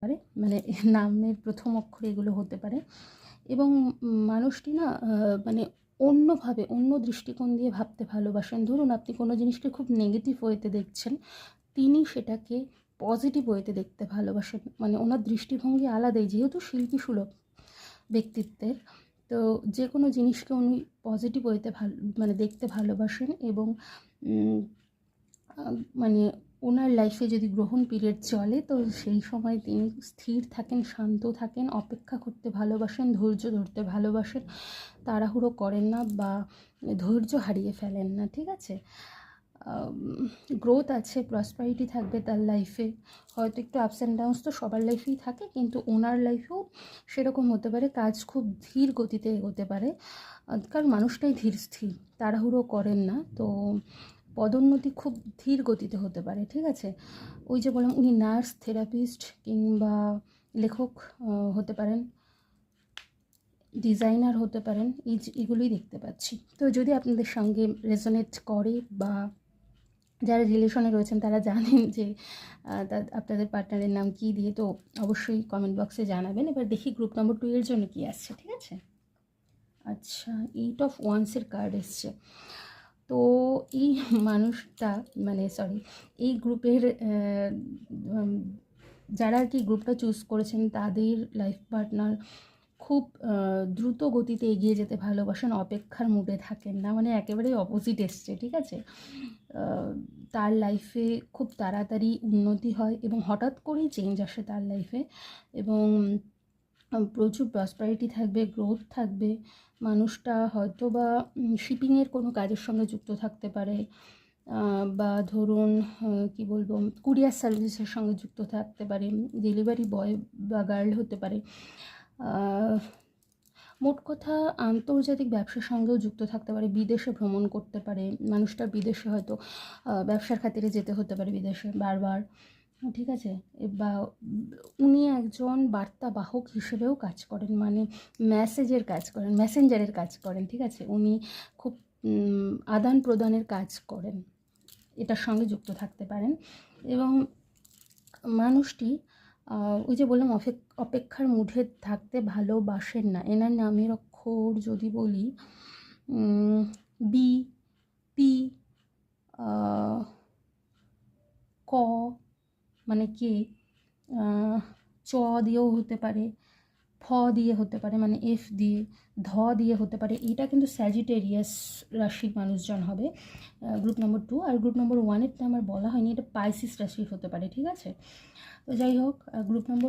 পারে, মানে নামের প্রথম অক্ষর এগুলো হতে পারে। এবং মানুষটি না মানে অন্যভাবে, অন্য দৃষ্টিকোণ দিয়ে ভাবতে ভালোবাসেন। ধরুন আপনি কোনো জিনিসকে খুব নেগেটিভ ওয়েতে দেখছেন, তিনি সেটাকে পজিটিভ ওয়েতে দেখতে ভালোবাসেন। মানে ওনার দৃষ্টিভঙ্গি আলাদাই, যেহেতু শিল্পী সুলভ ব্যক্তিত্বের, তো যে কোনো জিনিসকে উনি পজিটিভ ওয়েতে মানে দেখতে ভালোবাসেন। এবং মানে ওনার লাইফে যদি গ্রহণ পিরিয়ড চলে, তো সেই সময় তিনি স্থির থাকেন, শান্ত থাকেন, অপেক্ষা করতে ভালোবাসেন, ধৈর্য ধরতে ভালোবাসেন, তাড়াহুড়ো করেন না বা ধৈর্য হারিয়ে ফেলেন না, ঠিক আছে? গ্রোথ আছে, প্রসপারিটি থাকবে তার লাইফে। হয়তো একটু আপস অ্যান্ড ডাউনস তো সবার লাইফেই থাকে, কিন্তু ওনার লাইফেও সেরকম হতে পারে। কাজ খুব ধীর গতিতে এগোতে পারে, কারণ মানুষটাই ধীর স্থির, তাড়াহুড়ো করেন না। তো পদোন্নতি খুব ধীর গতিতে হতে পারে, ঠিক আছে? ওই যে বললাম, উনি নার্স, থেরাপিস্ট কিংবা লেখক হতে পারেন, ডিজাইনার হতে পারেন, এগুলোই দেখতে পাচ্ছি। তো যদি আপনাদের সঙ্গে রেজোনেট করে বা যারা রিলেশনে রয়েছেন তারা জানেন যে আপনাদের পার্টনারের নাম কী দিয়ে, তো অবশ্যই কমেন্ট বক্সে জানাবেন। এবার দেখি গ্রুপ নম্বর 2 এর জন্য কী আসছে, ঠিক আছে? আচ্ছা, 8 অফ ওয়ান্সের কার্ড এসছে। তো এই মানুষটা, মানে সরি, এই গ্রুপের যারা আর কি গ্রুপটা চুজ করেছেন, তাদের লাইফ পার্টনার খুব দ্রুত গতিতে এগিয়ে যেতে ভালোবাসেন, অপেক্ষার মুডে থাকেন না, মানে একেবারেই অপোজিট এসছে, ঠিক আছে? তার লাইফে খুব তাড়াতাড়ি উন্নতি হয় এবং হঠাৎ করেই চেঞ্জ আসে তার লাইফে, এবং প্রচুর প্রসপারিটি থাকবে, গ্রোথ থাকবে। মানুষটা হয়তো বা শিপিংয়ের কোনো কাজের সঙ্গে যুক্ত থাকতে পারে, বা ধরুন কী বলবো, কুরিয়ার সার্ভিসের সঙ্গে যুক্ত থাকতে পারে, ডেলিভারি বয় বা গার্ল হতে পারে। মোট কথা আন্তর্জাতিক ব্যবসার সঙ্গেও যুক্ত থাকতে পারে, বিদেশে ভ্রমণ করতে পারে মানুষটা, বিদেশে হয়তো ব্যবসার খাতিরে যেতে হতে পারে বিদেশে বারবার, ঠিক আছে? বা উনি একজন বার্তাবাহক হিসেবেও কাজ করেন, মানে মেসেজের কাজ করেন, মেসেঞ্জারের কাজ করেন, ঠিক আছে? উনি খুব আদান প্রদানের কাজ করেন, এটার সঙ্গে যুক্ত থাকতে পারেন। এবং মানুষটি ওই যে বললাম, অপেক্ষার মুডে থাকতে ভালোবাসেন না। এনার নামের অক্ষর যদি বলি, বি, পি, ক মানে কে, চ দিয়েও হতে পারে, ফ দিয়ে হতে পারে, মানে এফ দিয়ে, ধ দিয়ে হতে পারে। এটা কিন্তু স্যাজিটেরিয়াস রাশির মানুষজন হবে গ্রুপ নম্বর 2। আর গ্রুপ নম্বর 1 এরটা আমার বলা হয়নি, এটা পাইসিস রাশির হতে পারে, ঠিক আছে? তো যাই হোক, গ্রুপ নম্বর